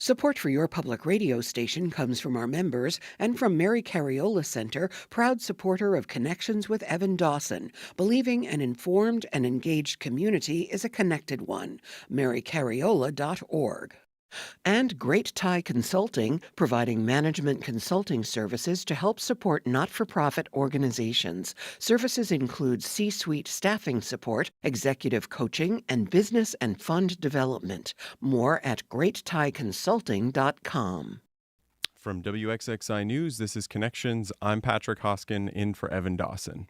Support for your public radio station comes from our members and from Mary Cariola Center, proud supporter of Connections with Evan Dawson, believing an informed and engaged community is a connected one. marycariola.org. And Great Thai Consulting, providing management consulting services to help support not-for-profit organizations. Services include C-suite staffing support, executive coaching, and business and fund development. More at greatthaiconsulting.com. From WXXI News, this is Connections. I'm Patrick Hosken, in for Evan Dawson.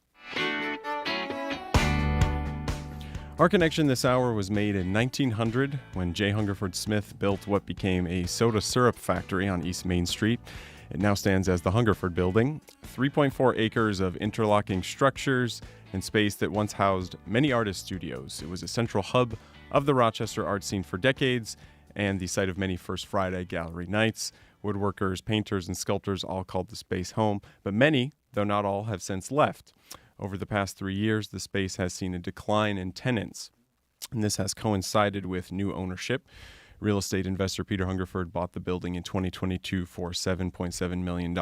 Our connection this hour was made in 1900 when J. Hungerford Smith built what became a soda syrup factory on East Main Street. It now stands as the Hungerford Building, 3.4 acres of interlocking structures and space that once housed many artist studios. It was a central hub of the Rochester art scene for decades and the site of many First Friday gallery nights. Woodworkers, painters, and sculptors all called the space home, but many, though not all, have since left. Over the past 3 years, the space has seen a decline in tenants, and this has coincided with new ownership. Real estate investor Peter Hungerford bought the building in 2022 for $7.7 million.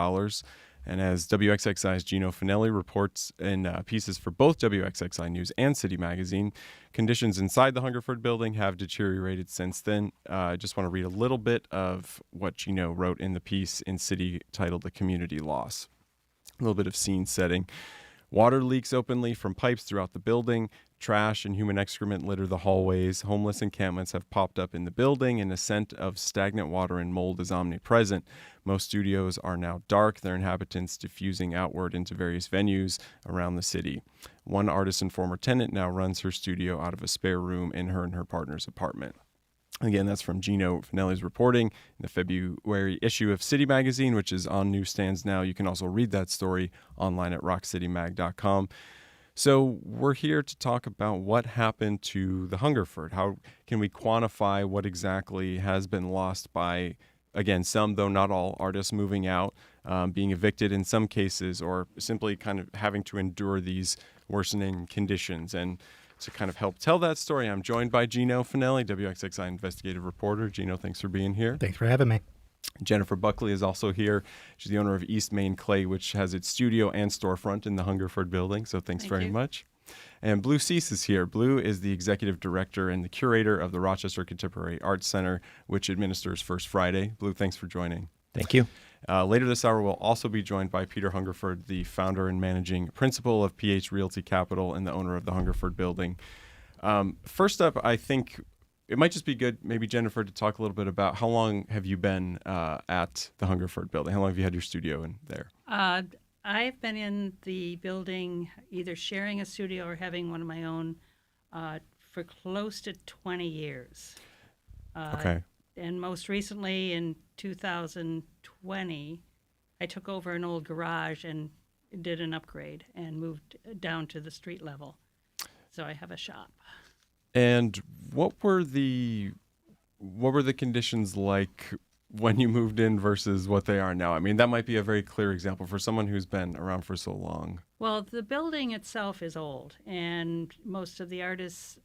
And as WXXI's Gino Fanelli reports in pieces for both WXXI News and City Magazine, conditions inside the Hungerford Building have deteriorated since then. I just want to read a little bit of what Gino wrote in the piece in City titled The Community Loss. A little bit of scene setting. Water leaks openly from pipes throughout the building. Trash and human excrement litter the hallways. Homeless encampments have popped up in the building, and a scent of stagnant water and mold is omnipresent. Most studios are now dark, their inhabitants diffusing outward into various venues around the city. One artist and former tenant now runs her studio out of a spare room in her and her partner's apartment. Again, that's from Gino Fanelli's reporting in the February issue of City Magazine, which is on newsstands now. You can also read that story online at rockcitymag.com. So we're here to talk about what happened to the Hungerford. How can we quantify what exactly has been lost by, again, some, though not all, artists moving out, being evicted in some cases, or simply kind of having to endure these worsening conditions. And to kind of help tell that story, I'm joined by Gino Fanelli, WXXI investigative reporter. Gino, thanks for being here. Thanks for having me. Jennifer Buckley is also here. She's the owner of East Main Clay, which has its studio and storefront in the Hungerford Building. So thanks very much. And Bleu Cease is here. Bleu is the executive director and the curator of the Rochester Contemporary Art Center, which administers First Friday. Bleu, thanks for joining. Thank you. Later this hour, we'll also be joined by Peter Hungerford, the founder and managing principal of PH Realty Capital and the owner of the Hungerford Building. First up, I think it might just be good, maybe, Jennifer, to talk a little bit about how long have you been at the Hungerford Building? How long have you had your studio in there? I've been in the building either sharing a studio or having one of my own for close to 20 years. Okay. And most recently in 2020, I took over an old garage and did an upgrade and moved down to the street level. So I have a shop. And what were the conditions like when you moved in versus what they are now? I mean, that might be a very clear example for someone who's been around for so long. Well, the building itself is old, and most of the artists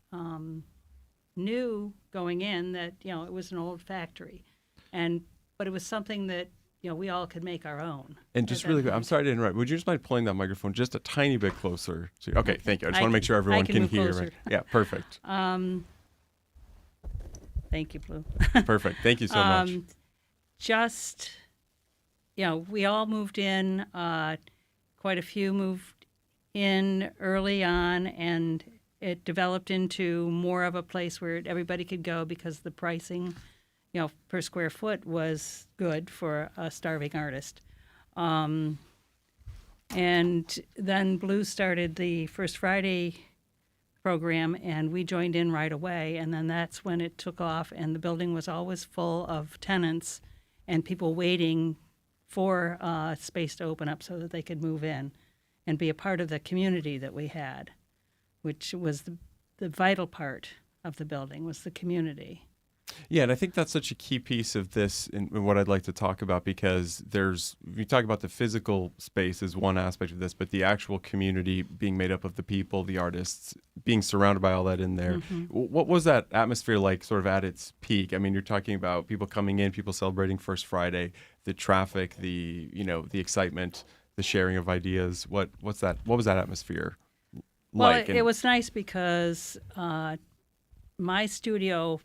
knew going in that, it was an old factory, but it was something that, we all could make our own. And just really quick, I'm sorry to interrupt. Would you just mind pulling that microphone just a tiny bit closer? Okay, thank you. I just want to make sure everyone can hear. Right? Yeah, perfect. Thank you, Blue. Perfect. Thank you so much. We all moved in. Quite a few moved in early on, and it developed into more of a place where everybody could go because the pricing, per square foot was good for a starving artist. And then Blue started the First Friday program, and we joined in right away. And then that's when it took off, and the building was always full of tenants and people waiting for space to open up so that they could move in and be a part of the community that we had, which was the vital part of the building, was the community. Yeah, and I think that's such a key piece of this and what I'd like to talk about, because you talk about the physical space as one aspect of this, but the actual community being made up of the people, the artists, being surrounded by all that in there. What was that atmosphere like sort of at its peak? I mean, you're talking about people coming in, people celebrating First Friday, the traffic, the excitement, the sharing of ideas. What was that atmosphere Well, like? it was nice because my studio,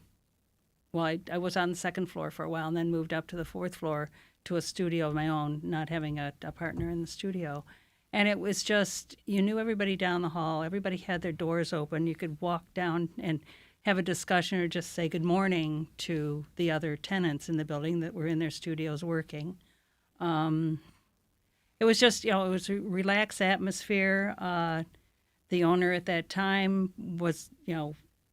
well, I was on the second floor for a while and then moved up to the fourth floor to a studio of my own, not having a partner in the studio. And it was just, you knew everybody down the hall. Everybody had their doors open. You could walk down and have a discussion or just say good morning to the other tenants in the building that were in their studios working. It was just, it was a relaxed atmosphere. The owner at that time was,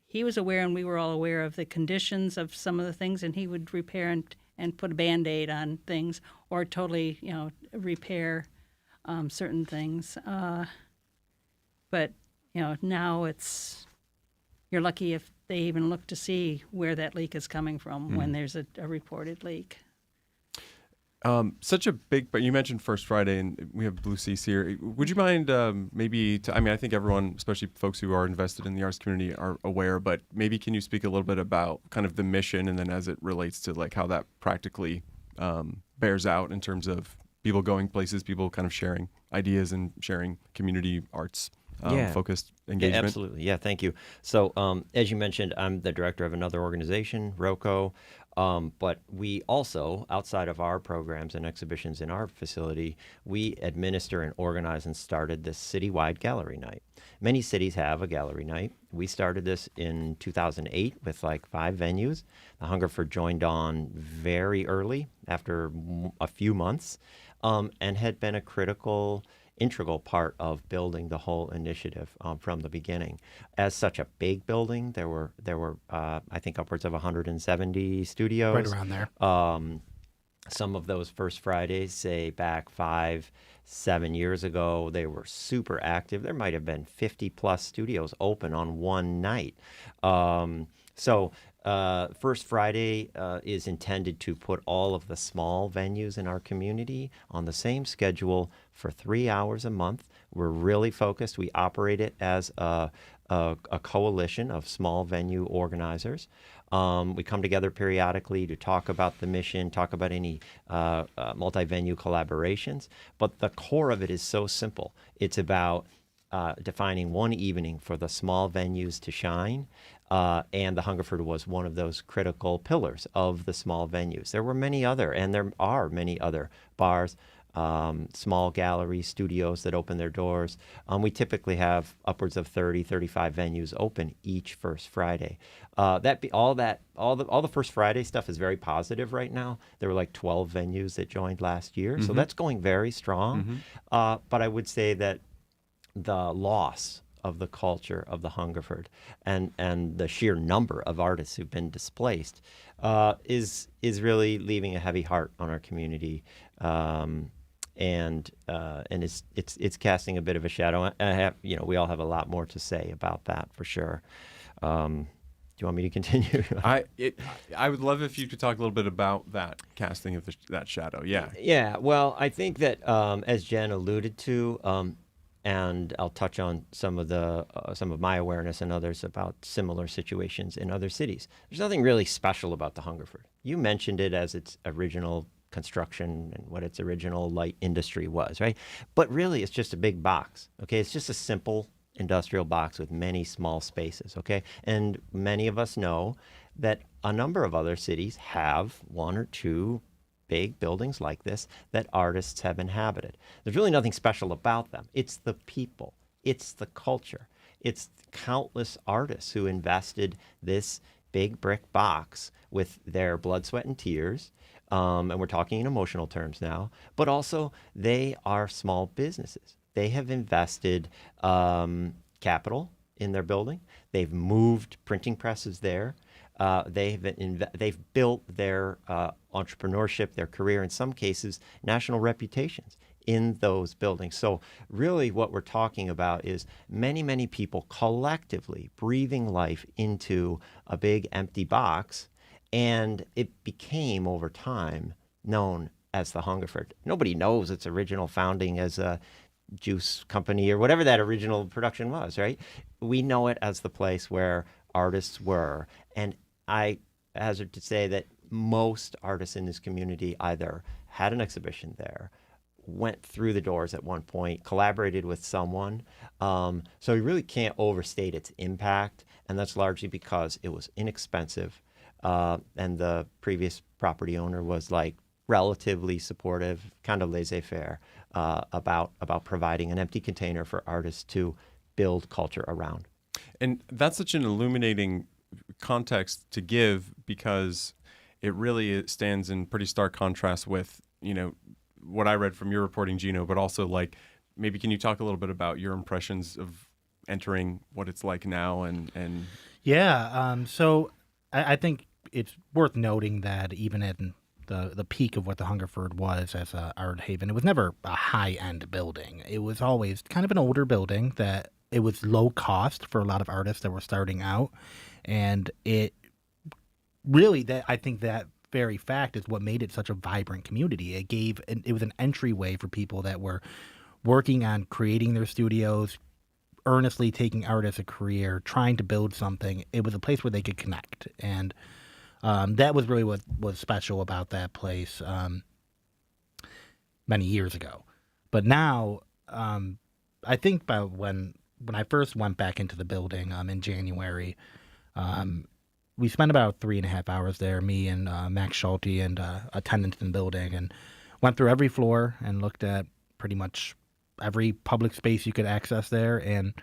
he was aware, and we were all aware of the conditions of some of the things, and he would repair and put a Band-Aid on things, or totally, repair certain things. But, now you're lucky if they even look to see where that leak is coming from when there's a reported leak. Such a big, but you mentioned First Friday, and we have Bleu Cease here. Would you mind I think everyone, especially folks who are invested in the arts community, are aware, but maybe can you speak a little bit about kind of the mission, and then as it relates to like how that practically bears out in terms of people going places, people kind of sharing ideas and sharing community arts focused engagement? Yeah, absolutely. Yeah, thank you. So as you mentioned, I'm the director of another organization, ROCO. But we also, outside of our programs and exhibitions in our facility, we administer and organize and started this citywide gallery night. Many cities have a gallery night. We started this in 2008 with like 5 venues. The Hungerford joined on very early, after a few months, and had been a integral part of building the whole initiative from the beginning. As such a big building, there were I think upwards of 170 studios. Right around there. Some of those First Fridays, say back 5-7 years ago, they were super active. There might have been 50 plus studios open on one night. First Friday is intended to put all of the small venues in our community on the same schedule for 3 hours a month. We're really focused. We operate it as a coalition of small venue organizers. We come together periodically to talk about the mission, talk about any multi-venue collaborations. But the core of it is so simple. It's about defining one evening for the small venues to shine. And the Hungerford was one of those critical pillars of the small venues. There were many other, and there are many other bars, small galleries, studios that open their doors. We typically have upwards of 35 venues open each First Friday. All the First Friday stuff is very positive right now. There were like 12 venues that joined last year, so that's going very strong. But I would say that the loss of the culture of the Hungerford and the sheer number of artists who've been displaced is really leaving a heavy heart on our community, and it's casting a bit of a shadow. We all have a lot more to say about that for sure. Do you want me to continue? I would love if you could talk a little bit about that casting of that shadow. Yeah. Yeah. Well, I think that as Jen alluded to. And I'll touch on some of my awareness and others about similar situations in other cities. There's nothing really special about the Hungerford. You mentioned it as its original construction and what its original light industry was, right? But really, it's just a big box, okay? It's just a simple industrial box with many small spaces, okay? And many of us know that a number of other cities have one or two big buildings like this that artists have inhabited. There's really nothing special about them. It's the people. It's the culture. It's countless artists who invested this big brick box with their blood, sweat, and tears. And we're talking in emotional terms now. But also, they are small businesses. They have invested capital in their building. They've moved printing presses there. They've built their entrepreneurship, their career, in some cases, national reputations in those buildings. So really what we're talking about is many, many people collectively breathing life into a big empty box And it became, over time, known as the Hungerford. Nobody knows its original founding as a juice company or whatever that original production was, right? We know it as the place where artists were. And I hazard to say that most artists in this community either had an exhibition there, went through the doors at one point, collaborated with someone. So you really can't overstate its impact. And that's largely because it was inexpensive. And the previous property owner was like relatively supportive, kind of laissez-faire about providing an empty container for artists to build culture around. And that's such an illuminating context to give, because it really stands in pretty stark contrast with, what I read from your reporting, Gino, but also like, maybe can you talk a little bit about your impressions of entering what it's like now and Yeah. So I think it's worth noting that even at the peak of what the Hungerford was as a art haven, it was never a high-end building. It was always kind of an older building that it was low cost for a lot of artists that were starting out. And it really, I think that very fact is what made it such a vibrant community. It was an entryway for people that were working on creating their studios, earnestly taking art as a career, trying to build something. It was a place where they could connect. And that was really what was special about that place many years ago. But now, I think about when I first went back into the building in January, we spent about 3.5 hours there, me and Max Schulte and a tenant in the building, and went through every floor and looked at pretty much every public space you could access there. And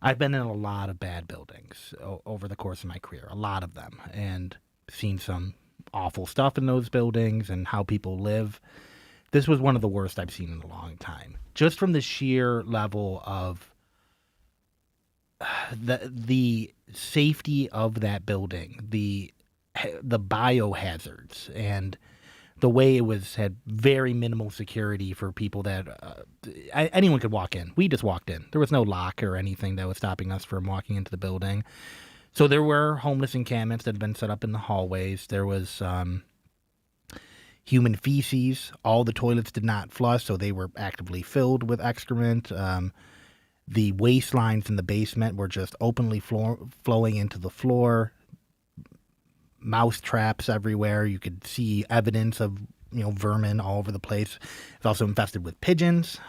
I've been in a lot of bad buildings over the course of my career, a lot of them, and seen some awful stuff in those buildings and how people live. This was one of the worst I've seen in a long time, just from the sheer level of the safety of that building, the biohazards, and the way had very minimal security for people that anyone could walk in. We just walked in. There was no lock or anything that was stopping us from walking into the building. So there were homeless encampments that had been set up in the hallways. There was human feces. All the toilets did not flush, so they were actively filled with excrement. The waste lines in the basement were just openly flowing into the floor. Mouse traps everywhere. You could see evidence of vermin all over the place. It's also infested with pigeons.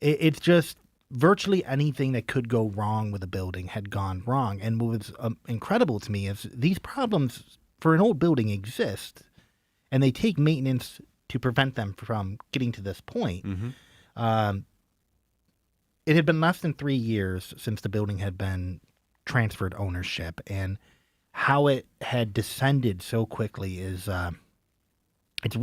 It's just virtually anything that could go wrong with a building had gone wrong. And what was incredible to me is these problems for an old building exist, and they take maintenance to prevent them from getting to this point. Mm-hmm. It had been less than 3 years since the building had been transferred ownership, and how it had descended so quickly is it's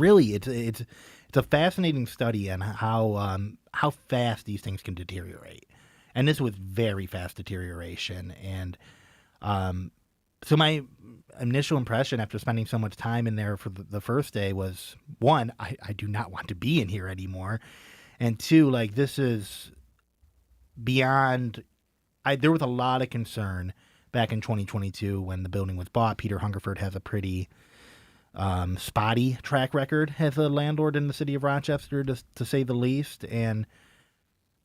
a fascinating study on how fast these things can deteriorate. And this was very fast deterioration. And so my initial impression after spending so much time in there for the first day was, one, I do not want to be in here anymore. And two, like, this is beyond. There was a lot of concern back in 2022 when the building was bought. Peter Hungerford has a pretty spotty track record as a landlord in the city of Rochester, to say the least. And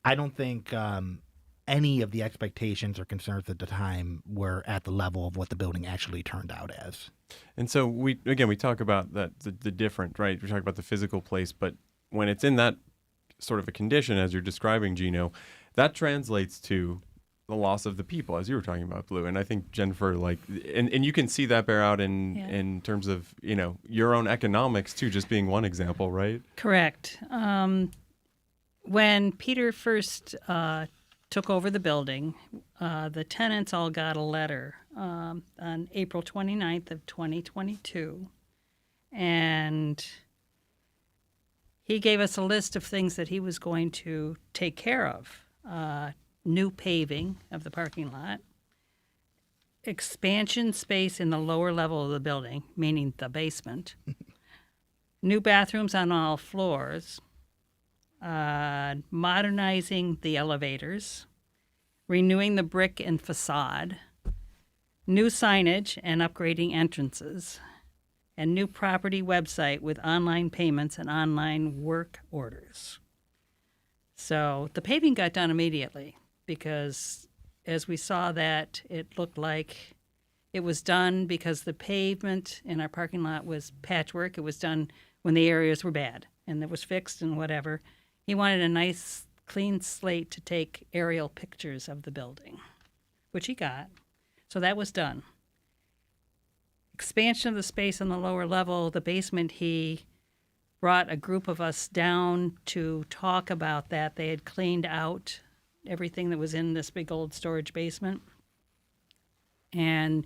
I don't think any of the expectations or concerns at the time were at the level of what the building actually turned out as. And so we talk about that the different, right? We talk about the physical place, but when it's in that sort of a condition as you're describing, Gino, that translates to the loss of the people, as you were talking about, Bleu. And I think Jennifer, and you can see that bear out in terms of, your own economics too, just being one example, right? Correct. When Peter first took over the building, the tenants all got a letter on April 29th of 2022. And he gave us a list of things that he was going to take care of. New paving of the parking lot, expansion space in the lower level of the building, meaning the basement, new bathrooms on all floors, modernizing the elevators, renewing the brick and facade, new signage and upgrading entrances, and new property website with online payments and online work orders. So the paving got done immediately because as we saw that, it looked like it was done because the pavement in our parking lot was patchwork. It was done when the areas were bad, and it was fixed and whatever. He wanted a nice, clean slate to take aerial pictures of the building, which he got. So that was done. Expansion of the space on the lower level, the basement, he brought a group of us down to talk about that. They had cleaned out everything that was in this big old storage basement. And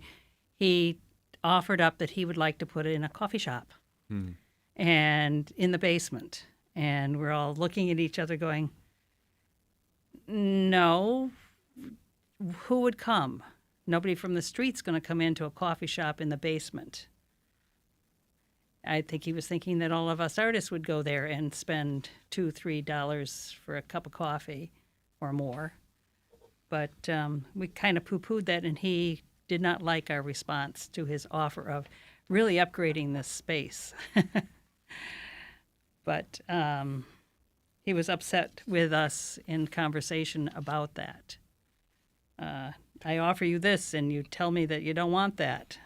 he offered up that he would like to put it in a coffee shop and in the basement. And we're all looking at each other going, no, who would come? Nobody from the street's going to come into a coffee shop in the basement. I think he was thinking that all of us artists would go there and spend $2-3 for a cup of coffee or more. But we kind of poo-pooed that, and he did not like our response to his offer of really upgrading this space. But he was upset with us in conversation about that. I offer you this, and you tell me that you don't want that.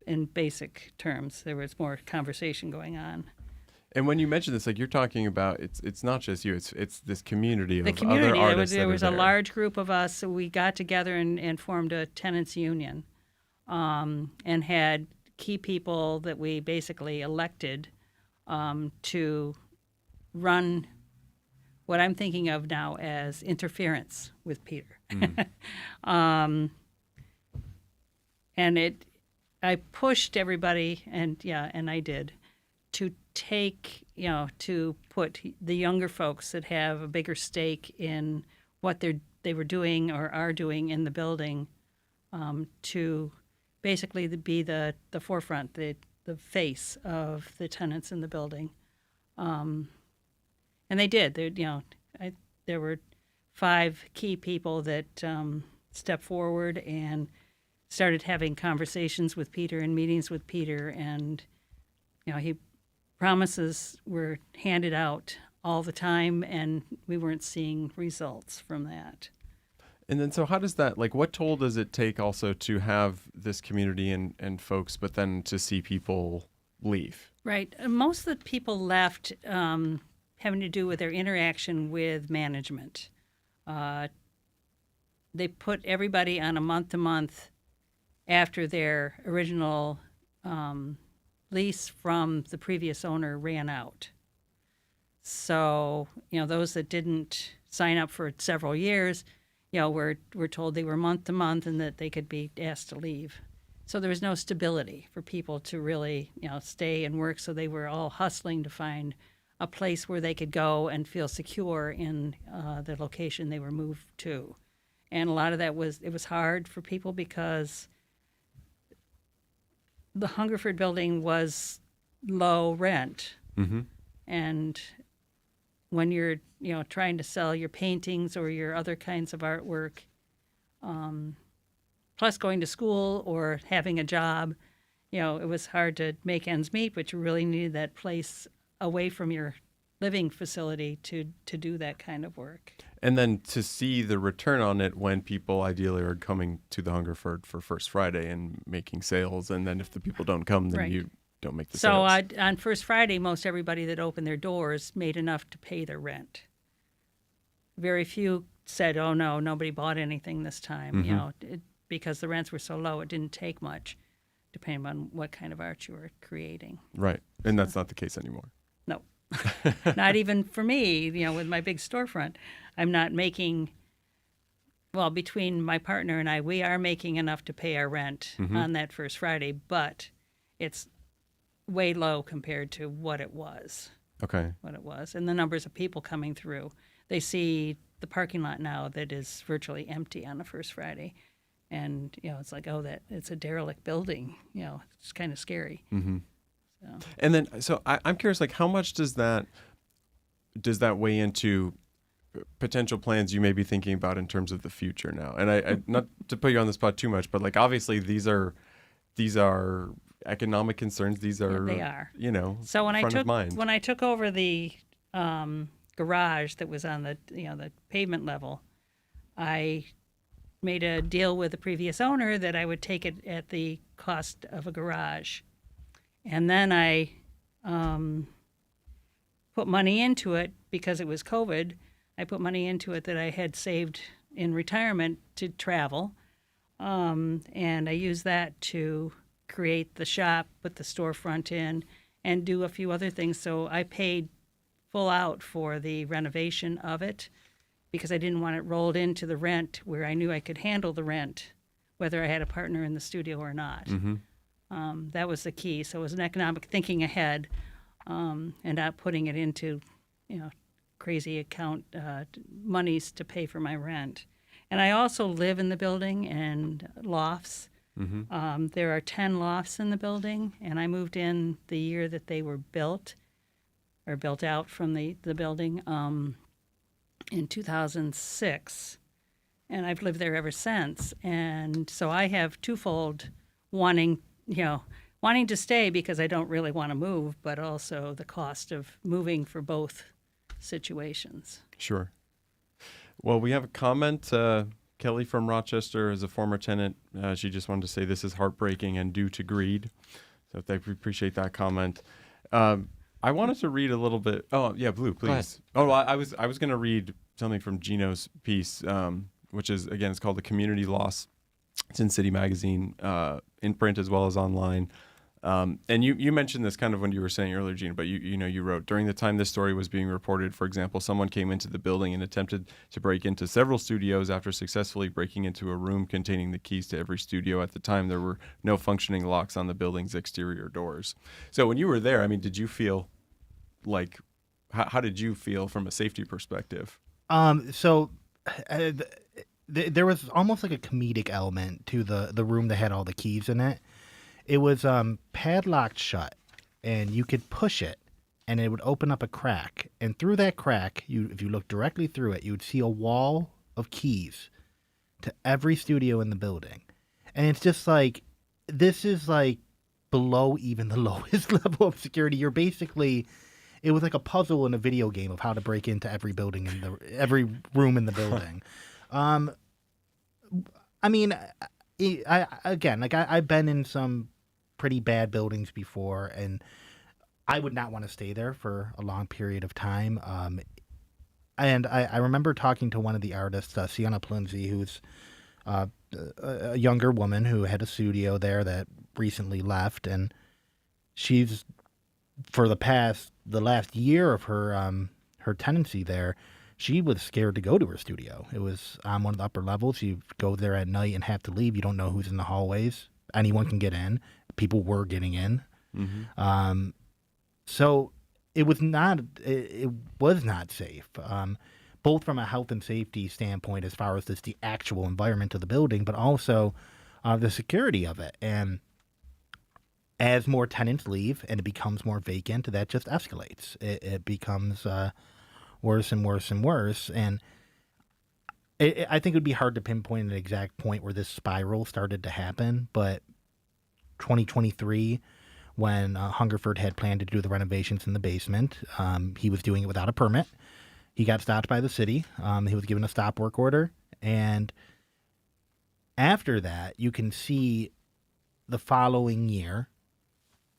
In basic terms, there was more conversation going on. And when you mention this, like you're talking about, it's not just you; it's this community of The community. other artists. There was a large group of us. So we got together and formed a Tenants Union, and had key people that we basically elected to run what I'm thinking of now as interference with Peter. And I pushed everybody, and I did, to take, to put the younger folks that have a bigger stake in what they were doing or are doing in the building, to basically be the forefront, the face of the tenants in the building. And they did. There were 5 key people that stepped forward and started having conversations with Peter and meetings with Peter. And, he promises were handed out all the time, and we weren't seeing results from that. And then, so how does that, what toll does it take also to have this community and folks, but then to see people leave? Right. Most of the people left having to do with their interaction with management. They put everybody on a month-to-month after their original lease from the previous owner ran out. So, those that didn't sign up for several years, were told they were month-to-month and that they could be asked to leave. So there was no stability for people to really, stay and work. So they were all hustling to find a place where they could go and feel secure in the location they were moved to. And a lot of that it was hard for people because the Hungerford Building was low rent. Mm-hmm. And when you're, trying to sell your paintings or your other kinds of artwork, plus going to school or having a job, it was hard to make ends meet, but you really needed that place away from your living facility to do that kind of work. And then to see the return on it when people ideally are coming to the Hungerford for First Friday and making sales, and then if the people don't come, then you don't make the sales. So on First Friday, most everybody that opened their doors made enough to pay their rent. Very few said, oh, no, nobody bought anything this time, Mm-hmm. Because the rents were so low, it didn't take much, depending on what kind of art you were creating. Right. And that's not the case anymore. No. Not even for me, with my big storefront. I'm not making, between my partner and I, we are making enough to pay our rent on that First Friday, but it's way low compared to what it was. Okay. And the numbers of people coming through. They see the parking lot now that is virtually empty on the First Friday. And, it's like, it's a derelict building. It's kind of scary. Mm-hmm. So. And then, so I'm curious, how much does that weigh into potential plans you may be thinking about in terms of the future now? And I not to put you on the spot too much, but like obviously these are economic concerns. These are, they are. So front of mind. When I took over the garage that was on the pavement level, I made a deal with the previous owner that I would take it at the cost of a garage, and then I put money into it because it was COVID. I put money into it that I had saved in retirement to travel, and I used that to create the shop, put the storefront in, and do a few other things. So I paid full out for the renovation of it because I didn't want it rolled into the rent where I knew I could handle the rent, whether I had a partner in the studio or not. That was the key. So it was an economic thinking ahead, and not putting it into, crazy account monies to pay for my rent. And I also live in the building and lofts. There are 10 lofts in the building, and I moved in the year that they were built out from the building in 2006, and I've lived there ever since. And so I have twofold wanting to stay because I don't really want to move, but also the cost of moving for both situations. Sure. Well, we have a comment. Kelly from Rochester is a former tenant. She just wanted to say this is heartbreaking and due to greed. So I appreciate that comment. I wanted to read a little bit. Oh, yeah, Blue, please. Oh, I was going to read something from Gino's piece, which is, again, it's called The Community Loss. It's in City Magazine, in print as well as online. And you mentioned this kind of when you were saying earlier, Gino, but you wrote, during the time this story was being reported, for example, someone came into the building and attempted to break into several studios after successfully breaking into a room containing the keys to every studio. At the time, there were no functioning locks on the building's exterior doors. So when you were there, I mean, did you feel like, how did you feel from a safety perspective? There was almost like a comedic element to the room that had all the keys in it. It was padlocked shut, and you could push it, and it would open up a crack. And through that crack, if you look directly through it, you would see a wall of keys to every studio in the building. And it's just like, this is like below even the lowest level of security. You're basically, it was like a puzzle in a video game of how to break into every building every room in the building. I mean, I've been in some pretty bad buildings before, and I would not want to stay there for a long period of time. And I remember talking to one of the artists, Sienna Plinzi, who's a younger woman who had a studio there that recently left, and she's, for the last year of her tenancy there, she was scared to go to her studio. It was on one of the upper levels. You go there at night and have to leave. You don't know who's in the hallways. Anyone can get in. People were getting in. So it was not safe, both from a health and safety standpoint as far as just the actual environment of the building, but also the security of it. And as more tenants leave and it becomes more vacant, that just escalates. It becomes worse and worse and worse. And I think it would be hard to pinpoint an exact point where this spiral started to happen, but 2023, when Hungerford had planned to do the renovations in the basement, he was doing it without a permit. He got stopped by the city. He was given a stop work order. And after that, you can see the following year,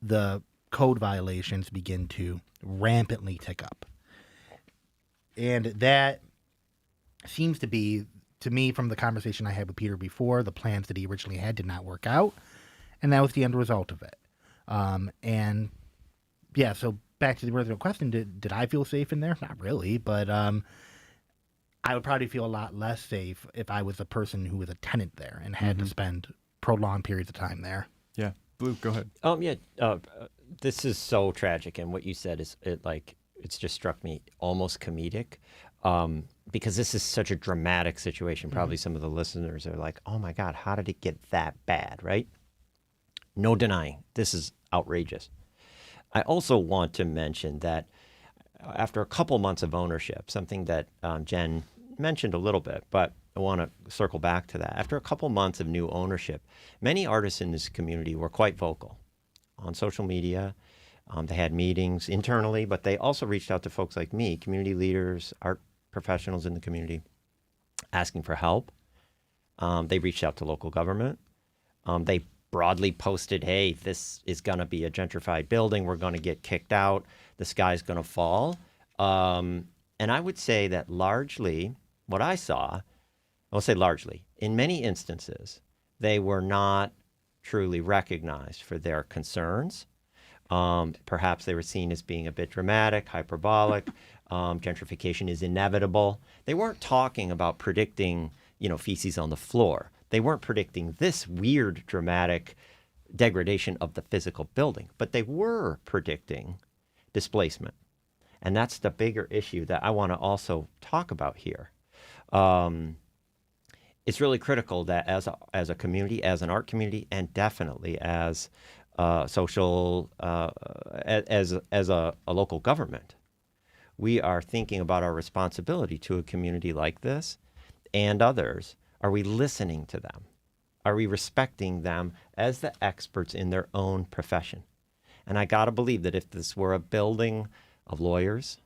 the code violations begin to rampantly tick up. And that seems to be, to me, from the conversation I had with Peter before, the plans that he originally had did not work out. And that was the end result of it. And yeah, so back to the original question, did I feel safe in there? Not really, but I would probably feel a lot less safe if I was a person who was a tenant there and had to spend prolonged periods of time there. Yeah. Blue, go ahead. This is so tragic, and what you said is it's just struck me almost comedic, because this is such a dramatic situation. Probably some of the listeners are like, "Oh my God, how did it get that bad?" Right? No denying, this is outrageous. I also want to mention that after a couple months of ownership, something that Jen mentioned a little bit, but I want to circle back to that. After a couple months of new ownership, many artists in this community were quite vocal on social media. They had meetings internally, but they also reached out to folks like me, community leaders, art professionals in the community, asking for help. They reached out to local government. They broadly posted, hey, this is going to be a gentrified building. We're going to get kicked out. The sky's going to fall. And I would say that largely what I saw, I'll say largely, in many instances, they were not truly recognized for their concerns. Perhaps they were seen as being a bit dramatic, hyperbolic. Gentrification is inevitable. They weren't talking about predicting, feces on the floor. They weren't predicting this weird, dramatic degradation of the physical building, but they were predicting displacement. And that's the bigger issue that I want to also talk about here. It's really critical that as a community, as an art community, and definitely as social, as a local government, we are thinking about our responsibility to a community like this and others. Are we listening to them? Are we respecting them as the experts in their own profession? And I got to believe that if this were a building of lawyers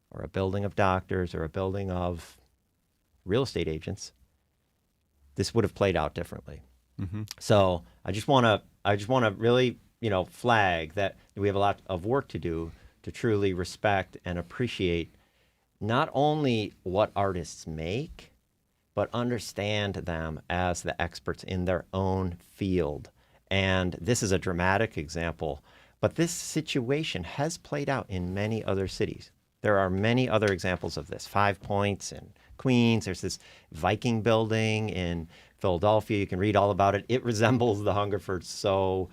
or a building of doctors or a building of real estate agents, this would have played out differently. Mm-hmm. So I just want to really, flag that we have a lot of work to do to truly respect and appreciate not only what artists make, but understand them as the experts in their own field. And this is a dramatic example, but this situation has played out in many other cities. There are many other examples of this. 5 Points in Queens. There's this Viking building in Philadelphia. You can read all about it. It resembles the Hungerford so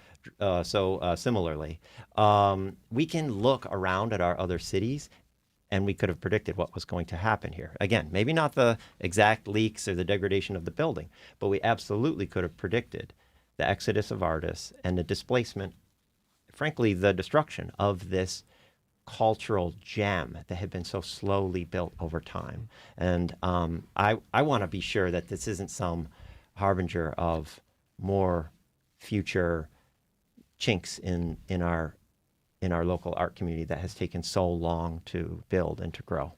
similarly. We can look around at our other cities, and we could have predicted what was going to happen here. Again, maybe not the exact leaks or the degradation of the building, but we absolutely could have predicted the exodus of artists and the displacement, frankly, the destruction of this cultural gem that had been so slowly built over time. And I want to be sure that this isn't some harbinger of more future chinks in our local art community that has taken so long to build and to grow.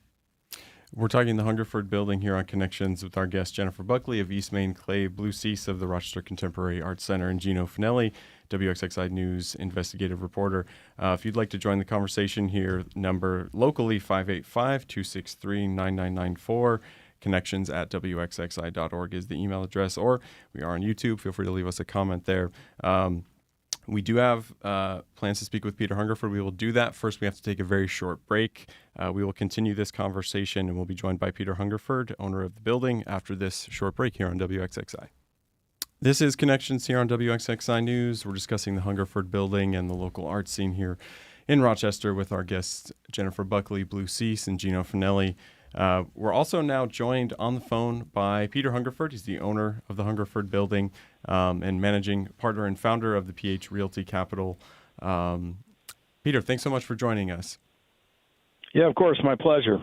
We're talking the Hungerford Building here on Connections with our guest Jennifer Buckley of East Main Clay, Bleu Cease of the Rochester Contemporary Art Center, and Gino Fanelli, WXXI News investigative reporter. If you'd like to join the conversation here, number locally 585-263-9994. connections@wxxi.org is the email address, or we are on YouTube. Feel free to leave us a comment there. We do have plans to speak with Peter Hungerford. We will do that. First, we have to take a very short break. We will continue this conversation, and we'll be joined by Peter Hungerford, owner of the building, after this short break here on WXXI. This is Connections here on WXXI News. We're discussing the Hungerford Building and the local art scene here in Rochester with our guests Jennifer Buckley, Bleu Cease, and Gino Fanelli. We're also now joined on the phone by Peter Hungerford. He's the owner of the Hungerford Building and managing partner and founder of the PH Realty Capital. Peter, thanks so much for joining us. Yeah, of course. My pleasure.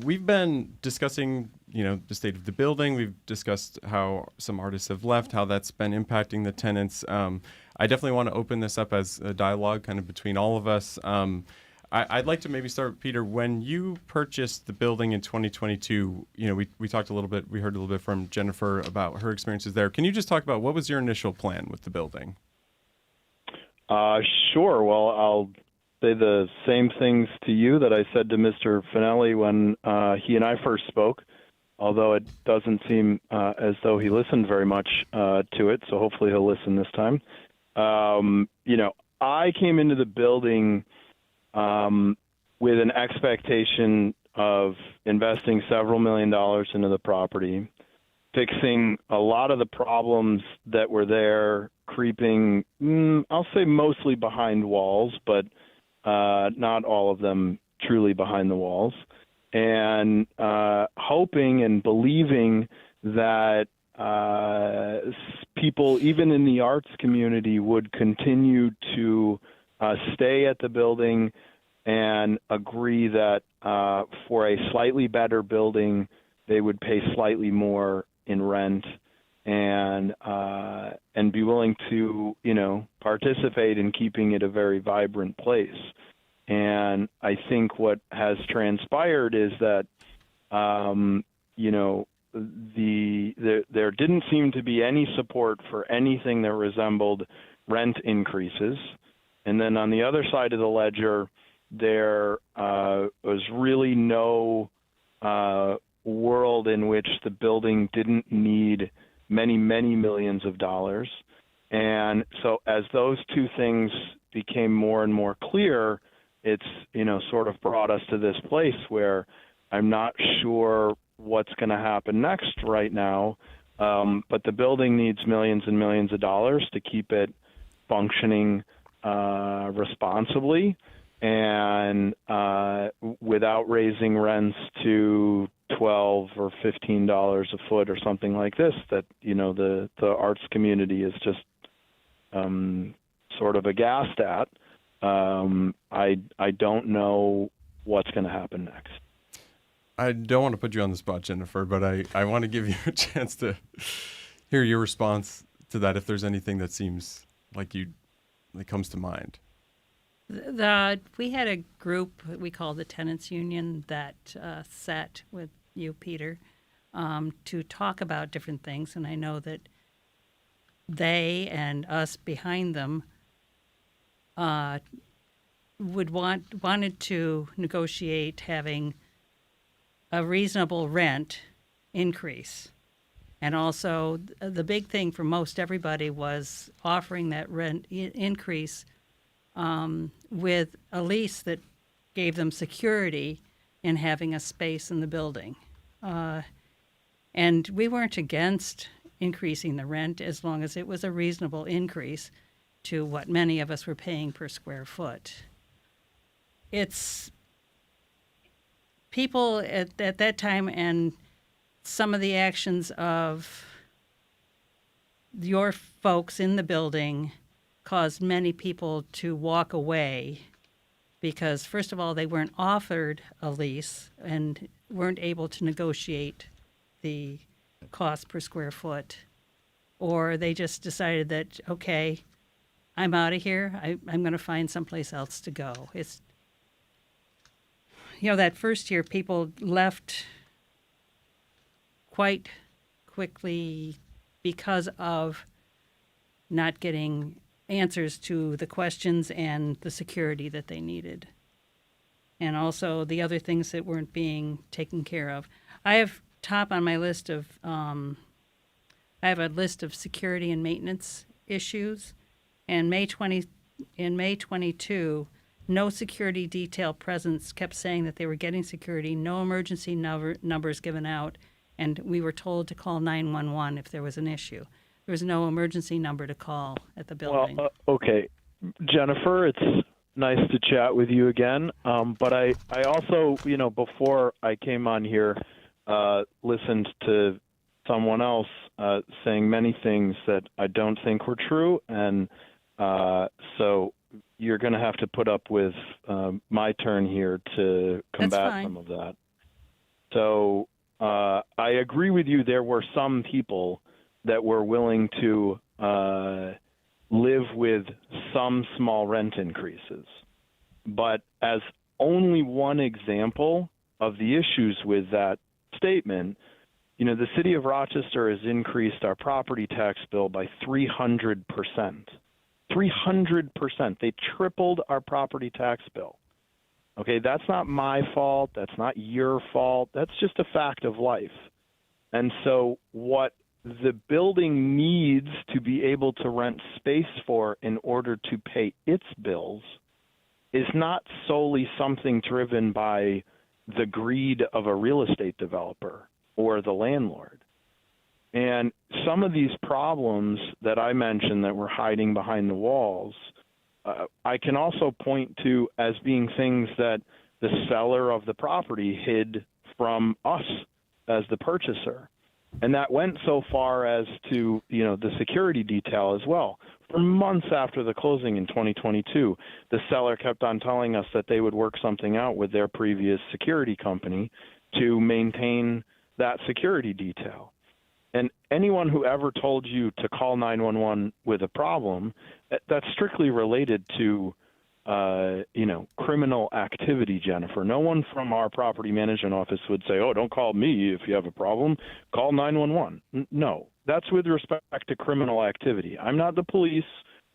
We've been discussing, the state of the building. We've discussed how some artists have left, how that's been impacting the tenants. I definitely want to open this up as a dialogue kind of between all of us. I'd like to maybe start, Peter, when you purchased the building in 2022, we talked a little bit, we heard a little bit from Jennifer about her experiences there. Can you just talk about what was your initial plan with the building? Sure. Well, I'll say the same things to you that I said to Mr. Fanelli when he and I first spoke, although it doesn't seem as though he listened very much to it, so hopefully he'll listen this time. I came into the building with an expectation of investing several $1 million into the property, fixing a lot of the problems that were there, creeping, I'll say mostly behind walls, but not all of them truly behind the walls, and hoping and believing that people, even in the arts community, would continue to stay at the building, and agree that for a slightly better building, they would pay slightly more in rent, and be willing to, participate in keeping it a very vibrant place. And I think what has transpired is that, there didn't seem to be any support for anything that resembled rent increases. And then on the other side of the ledger, there was really no world in which the building didn't need many, many millions of dollars. And so as those two things became more and more clear, it's, sort of brought us to this place where I'm not sure what's going to happen next right now. But the building needs millions and millions of dollars to keep it functioning responsibly and without raising rents to $12 or $15 a foot or something like this, that, the arts community is just sort of aghast at. I don't know what's going to happen next. I don't want to put you on the spot, Jennifer, but I want to give you a chance to hear your response to that, if there's anything that seems like that comes to mind. We had a group we call the Tenants Union that sat with you, Peter, to talk about different things, and I know that they and us behind them wanted to negotiate having a reasonable rent increase. And also the big thing for most everybody was offering that rent increase with a lease that gave them security in having a space in the building. And we weren't against increasing the rent as long as it was a reasonable increase to what many of us were paying per square foot. It's people at that time, and some of the actions of your folks in the building caused many people to walk away because, first of all, they weren't offered a lease and weren't able to negotiate the cost per square foot, or they just decided that, okay, I'm out of here. I'm going to find someplace else to go. It's, that first year people left quite quickly because of not getting answers to the questions and the security that they needed. And also the other things that weren't being taken care of. I have top on my list of, I have a list of security and maintenance issues. And in May 22, no security detail presence kept saying that they were getting security, no emergency numbers given out, and we were told to call 911 if there was an issue. There was no emergency number to call at the building. Well, okay. Jennifer, it's nice to chat with you again. But I also, before I came on here, listened to someone else saying many things that I don't think were true. And so you're going to have to put up with my turn here to combat some of that. So I agree with you. There were some people that were willing to live with some small rent increases. But as only one example of the issues with that statement, the city of Rochester has increased our property tax bill by 300%. 300%. They tripled our property tax bill. Okay, that's not my fault. That's not your fault. That's just a fact of life. And so what the building needs to be able to rent space for in order to pay its bills is not solely something driven by the greed of a real estate developer or the landlord. And some of these problems that I mentioned that were hiding behind the walls, I can also point to as being things that the seller of the property hid from us as the purchaser. And that went so far as to, the security detail as well. For months after the closing in 2022, the seller kept on telling us that they would work something out with their previous security company to maintain that security detail. And anyone who ever told you to call 911 with a problem, that's strictly related to, criminal activity, Jennifer. No one from our property management office would say, oh, don't call me if you have a problem. Call 911. No, that's with respect to criminal activity. I'm not the police.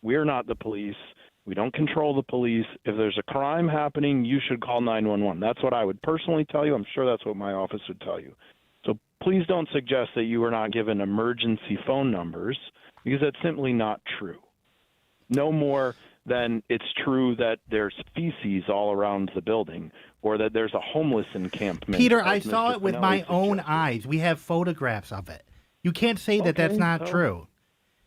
We're not the police. We don't control the police. If there's a crime happening, you should call 911. That's what I would personally tell you. I'm sure that's what my office would tell you. So please don't suggest that you were not given emergency phone numbers, because that's simply not true. No more than it's true that there's feces all around the building or that there's a homeless encampment. Peter, I saw it with my own eyes. We have photographs of it. You can't say that that's not true.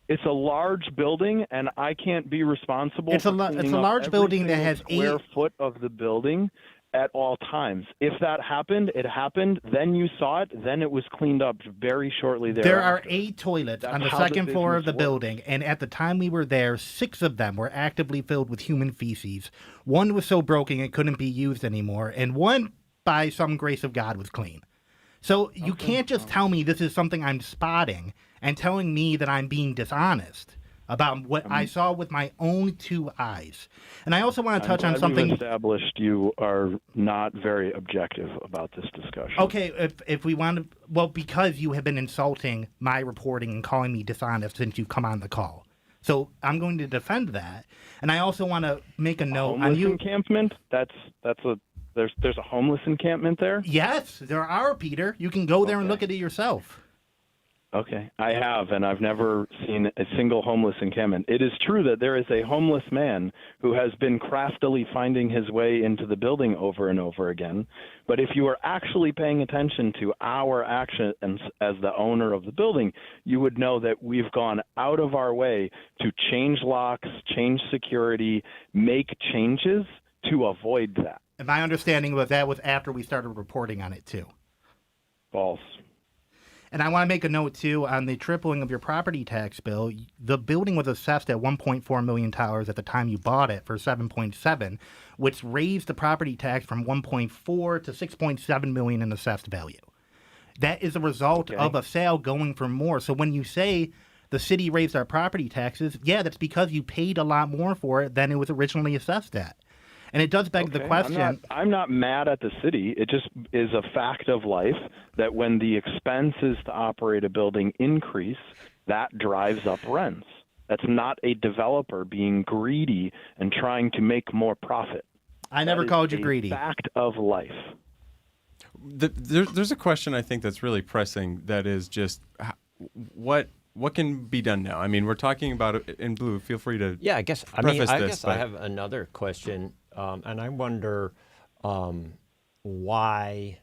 It's a large building, and I can't be responsible it's for it's a large building that has square foot of the building at all times. If that happened, it happened. Then you saw it. Then it was cleaned up very shortly thereafter. There are 8 toilets on the second floor of the building, and at the time we were there, 6 of them were actively filled with human feces. One was so broken it couldn't be used anymore, and one, by some grace of God, was clean. So you can't just tell me this is something I'm spotting and telling me that I'm being dishonest about what I saw with my own 2 eyes. And I also want to touch on something. We've established you are not very objective about this discussion. Okay, if we want to, well, because you have been insulting my reporting and calling me dishonest since you've come on the call. So I'm going to defend that. And I also want to make a note on you. Encampment? There's a homeless encampment there? Yes, there are, Peter. You can go there and look at it yourself. Okay, I have, and I've never seen a single homeless encampment. It is true that there is a homeless man who has been craftily finding his way into the building over and over again. But if you are actually paying attention to our actions as the owner of the building, you would know that we've gone out of our way to change locks, change security, make changes to avoid that. And my understanding was that was after we started reporting on it, too. False. And I want to make a note, too, on the tripling of your property tax bill. The building was assessed at $1.4 million at the time you bought it for $7.7, which raised the property tax from $1.4 to $6.7 million in assessed value. That is a result of a sale going for more. So when you say the city raised our property taxes, yeah, that's because you paid a lot more for it than it was originally assessed at. And it does beg the question. I'm not mad at the city. It just is a fact of life that when the expenses to operate a building increase, that drives up rents. That's not a developer being greedy and trying to make more profit. I never called you greedy. Fact of life. There's a question I think that's really pressing. That is just what can be done now? I mean, we're talking about it in Blue. Feel free to I guess I have another question, and I wonder why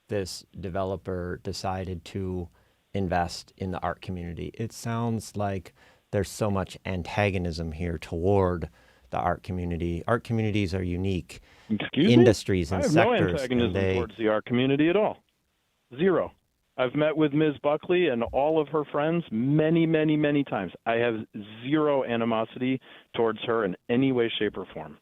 this developer decided to invest in the art community. It sounds like there's so much antagonism here toward the art community. Art communities are unique industries and sectors. I have no antagonism towards the art community at all. Zero. I've met with Ms. Buckley and all of her friends many, many, many times. I have zero animosity towards her in any way, shape, or form.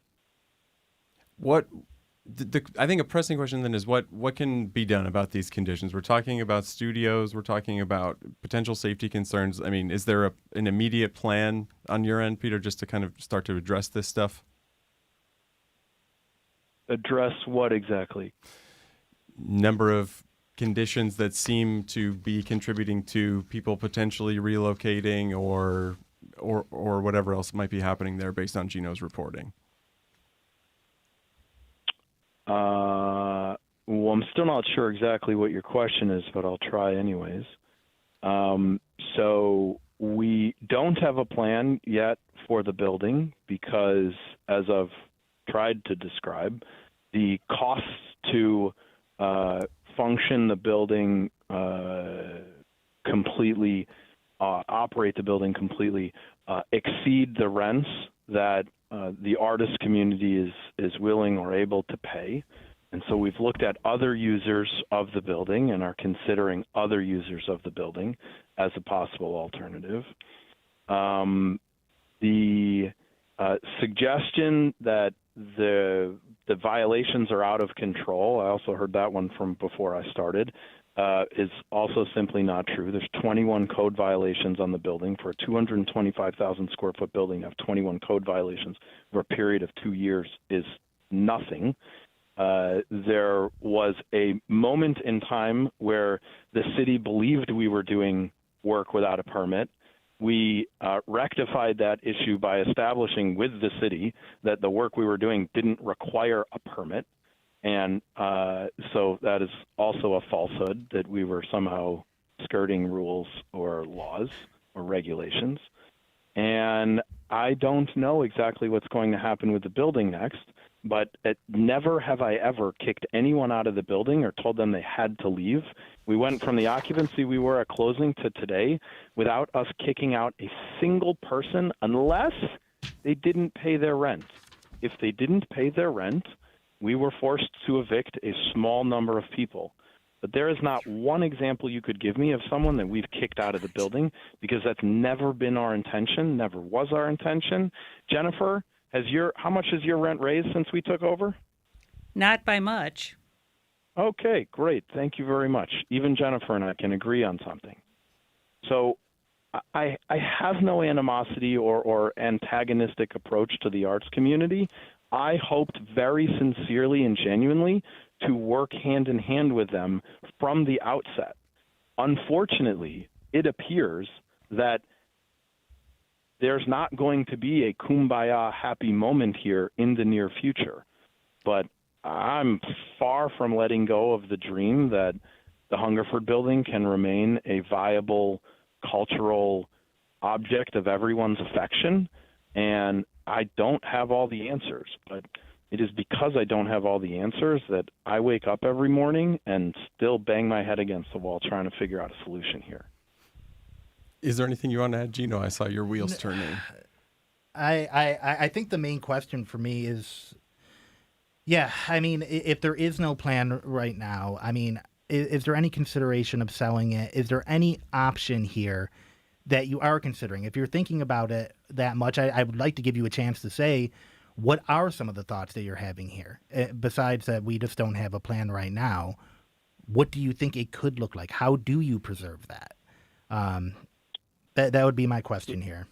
I think a pressing question then is what can be done about these conditions? We're talking about studios. We're talking about potential safety concerns. I mean, is there an immediate plan on your end, Peter, just to kind of start to address this stuff? Address what exactly? Number of conditions that seem to be contributing to people potentially relocating or whatever else might be happening there based on Gino's reporting. Well, I'm still not sure exactly what your question is, but I'll try anyways. So we don't have a plan yet for the building because, as I've tried to describe, the costs to function the building completely, operate the building completely, exceed the rents that the artist community is willing or able to pay. And so we've looked at other users of the building and are considering other users of the building as a possible alternative. The suggestion that the violations are out of control, I also heard that one from before I started, is also simply not true. There's 21 code violations on the building. For a 225,000 square foot building, to have 21 code violations over a period of 2 years is nothing. There was a moment in time where the city believed we were doing work without a permit. We rectified that issue by establishing with the city that the work we were doing didn't require a permit. And so that is also a falsehood, that we were somehow skirting rules or laws or regulations. And I don't know exactly what's going to happen with the building next, but never have I ever kicked anyone out of the building or told them they had to leave. We went from the occupancy we were at closing to today without us kicking out a single person unless they didn't pay their rent. If they didn't pay their rent, we were forced to evict a small number of people. But there is not one example you could give me of someone that we've kicked out of the building, because that's never been our intention, never was our intention. Jennifer, how much has your rent raised since we took over? Not by much. Okay, great. Thank you very much. Even Jennifer and I can agree on something. So I have no animosity or antagonistic approach to the arts community. I hoped very sincerely and genuinely to work hand in hand with them from the outset. Unfortunately, it appears that there's not going to be a kumbaya happy moment here in the near future. But I'm far from letting go of the dream that the Hungerford Building can remain a viable cultural object of everyone's affection. And I don't have all the answers, but it is because I don't have all the answers that I wake up every morning and still bang my head against the wall trying to figure out a solution here. Is there anything you want to add, Gino? I saw your wheels turning. I think the main question for me is, yeah, I mean, if there is no plan right now, I mean, is there any consideration of selling it? Is there any option here that you are considering? If you're thinking about it that much, I would like to give you a chance to say, what are some of the thoughts that you're having here? Besides that we just don't have a plan right now, what do you think it could look like? How do you preserve that? That would be my question here.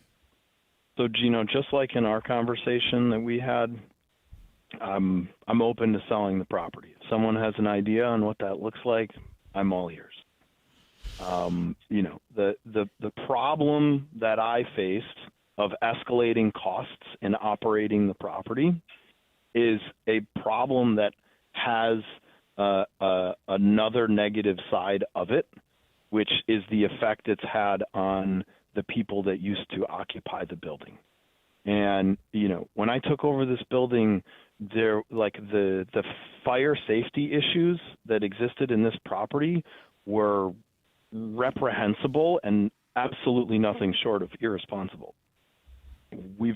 So, Gino, just like in our conversation that we had, I'm open to selling the property. If someone has an idea on what that looks like, I'm all ears. The problem that I faced of escalating costs in operating the property is a problem that has another negative side of it, which is the effect it's had on the people that used to occupy the building. And, when I took over this building, the fire safety issues that existed in this property were reprehensible and absolutely nothing short of irresponsible. We've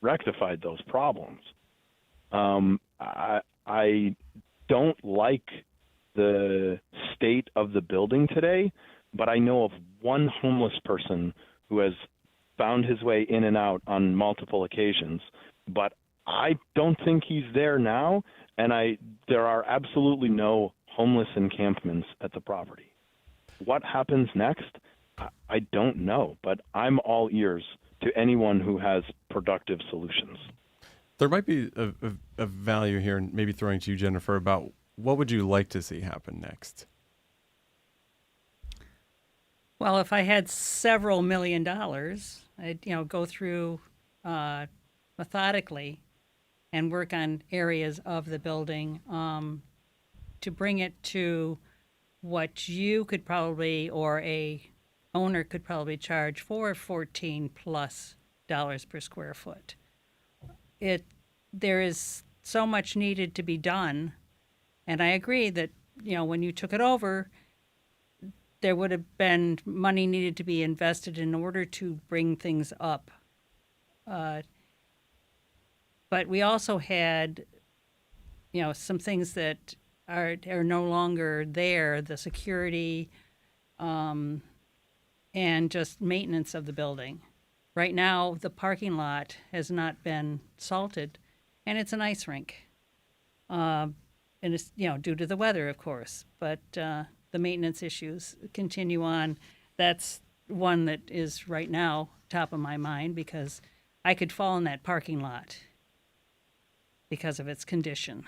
rectified those problems. I don't like the state of the building today, but I know of one homeless person who has found his way in and out on multiple occasions, but I don't think he's there now, and there are absolutely no homeless encampments at the property. What happens next? I don't know, but I'm all ears to anyone who has productive solutions. There might be a value here, and maybe throwing to you, Jennifer, about what would you like to see happen next? Well, if I had several $1 million, I'd go through methodically and work on areas of the building to bring it to what you could probably, or a owner could probably charge for $14+ per square foot. There is so much needed to be done, and I agree that when you took it over, there would have been money needed to be invested in order to bring things up. But we also had, some things that are no longer there, the security and just maintenance of the building. Right now, the parking lot has not been salted, and it's an ice rink. And it's, due to the weather, of course, but the maintenance issues continue on. That's one that is right now top of my mind because I could fall in that parking lot because of its condition.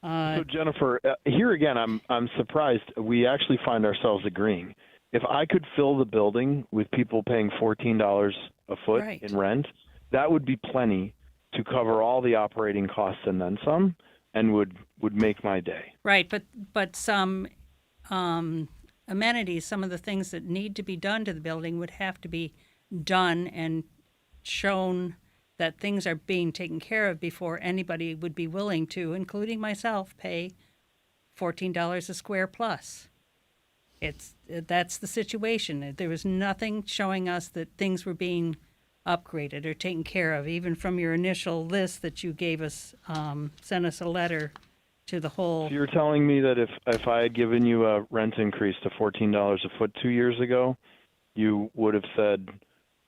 So Jennifer, here again, I'm surprised we actually find ourselves agreeing. If I could fill the building with people paying $14 a foot Right. in rent, that would be plenty to cover all the operating costs and then some, and would make my day. Right, but some amenities, some of the things that need to be done to the building would have to be done and shown that things are being taken care of before anybody would be willing to, including myself, pay $14 a square plus. That's the situation. There was nothing showing us that things were being upgraded or taken care of, even from your initial list that you gave us, sent us a letter to the whole. So you're telling me that if I had given you a rent increase to $14 a foot 2 years ago, you would have said,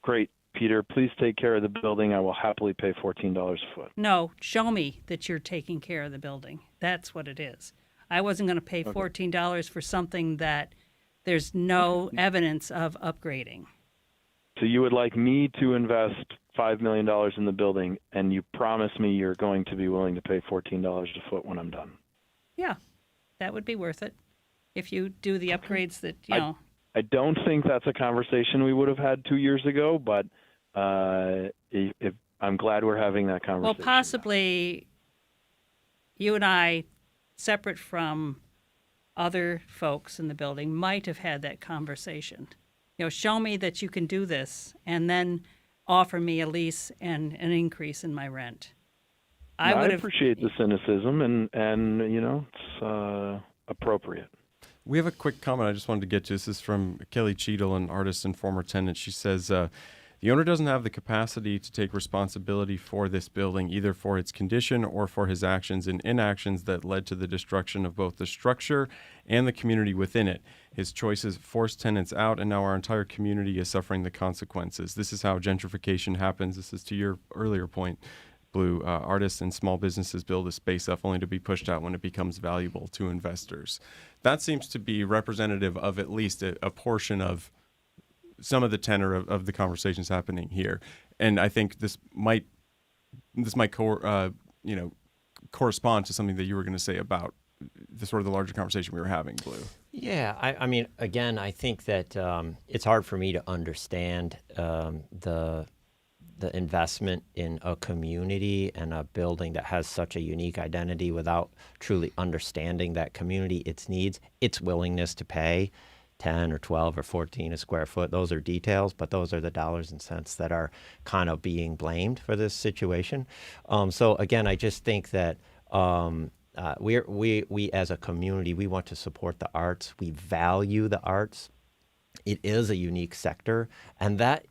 "Great, Peter, please take care of the building. I will happily pay $14 a foot." No, show me that you're taking care of the building. That's what it is. I wasn't going to pay $14 for something that there's no evidence of upgrading. So you would like me to invest $5 million in the building, and you promise me you're going to be willing to pay $14 a foot when I'm done? Yeah, that would be worth it if you do the upgrades that, I don't think that's a conversation we would have had 2 years ago, but if I'm glad we're having that conversation. Well, possibly you and I, separate from other folks in the building, might have had that conversation. Show me that you can do this, and then offer me a lease and an increase in my rent. I appreciate the cynicism, and it's appropriate. We have a quick comment I just wanted to get to. This is from Kelly Cheadle, an artist and former tenant. She says, the owner doesn't have the capacity to take responsibility for this building, either for its condition or for his actions and inactions that led to the destruction of both the structure and the community within it. His choices forced tenants out, and now our entire community is suffering the consequences. This is how gentrification happens. This is to your earlier point, Bleu. Artists and small businesses build a space up only to be pushed out when it becomes valuable to investors. That seems to be representative of at least a portion of some of the tenor of the conversations happening here. And I think this might correspond to something that you were going to say about the sort of the larger conversation we were having, Bleu. Yeah, I mean, again, I think that it's hard for me to understand the investment in a community and a building that has such a unique identity without truly understanding that community, its needs, its willingness to pay 10 or 12 or 14 a square foot. Those are details, but those are the dollars and cents that are kind of being blamed for this situation. So again, I just think that we as a community, we want to support the arts. We value the arts. It is a unique sector, and that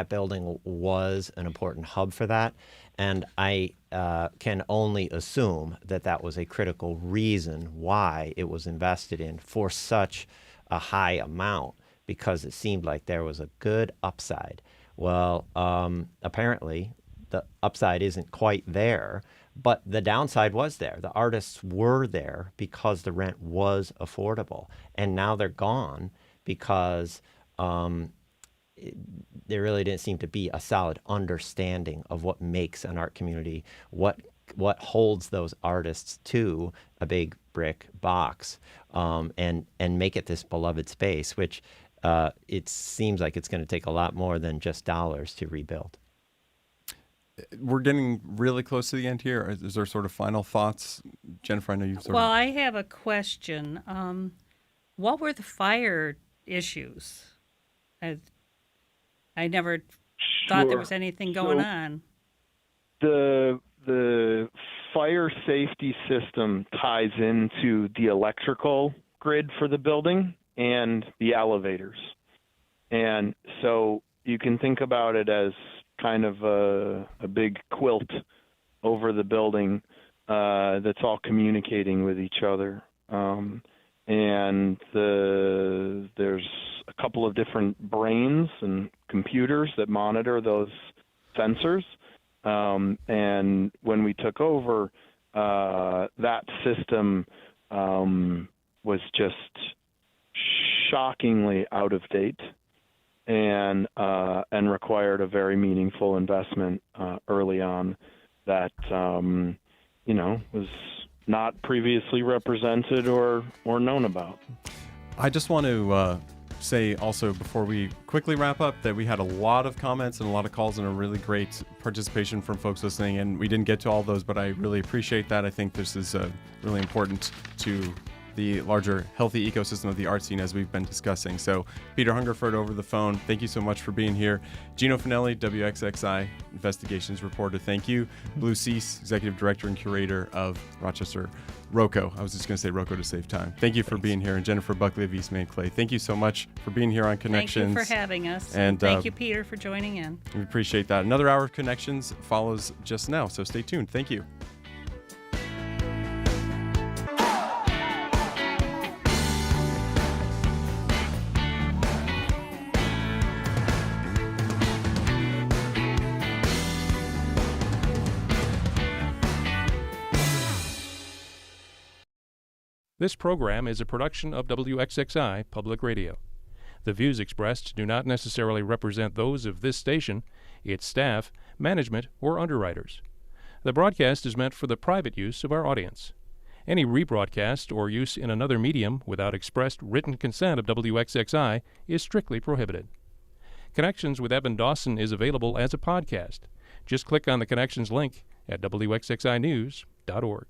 building was an important hub for that. And I can only assume that that was a critical reason why it was invested in for such a high amount, because it seemed like there was a good upside. Well, apparently the upside isn't quite there, but the downside was there. The artists were there because the rent was affordable, and now they're gone because there really didn't seem to be a solid understanding of what makes an art community, what holds those artists to a big brick box, and make it this beloved space, which it seems like it's going to take a lot more than just dollars to rebuild. We're getting really close to the end here. Is there sort of final thoughts? Jennifer, I know you've Well, I have a question. What were the fire issues? I never thought there was anything going on. The fire safety system ties into the electrical grid for the building and the elevators. And so you can think about it as kind of a big quilt over the building that's all communicating with each other. and there's a couple of different brains and computers that monitor those sensors. And when we took over, that system was just shockingly out of date and required a very meaningful investment early on that was not previously represented or known about. I just want to say also before we quickly wrap up that we had a lot of comments and a lot of calls and a really great participation from folks listening, and we didn't get to all those, but I really appreciate that. I think this is really important to the larger healthy ecosystem of the art scene as we've been discussing. So Peter Hungerford over the phone, thank you so much for being here. Gino Fanelli, WXXI investigations reporter, thank you. Bleu Cease, executive director and curator of Rochester ROCO. I was just going to say ROCO to save time. Thank you for being here. And Jennifer Buckley of East Main Clay, thank you so much for being here on Connections. Thank you for having us. And thank you, Peter, for joining in. We appreciate that. Another hour of Connections follows just now, so stay tuned. Thank you. This program is a production of WXXI Public Radio. The views expressed do not necessarily represent those of this station, its staff, management, or underwriters. The broadcast is meant for the private use of our audience. Any rebroadcast or use in another medium without expressed written consent of WXXI is strictly prohibited. Connections with Evan Dawson is available as a podcast. Just click on the Connections link at WXXInews.org.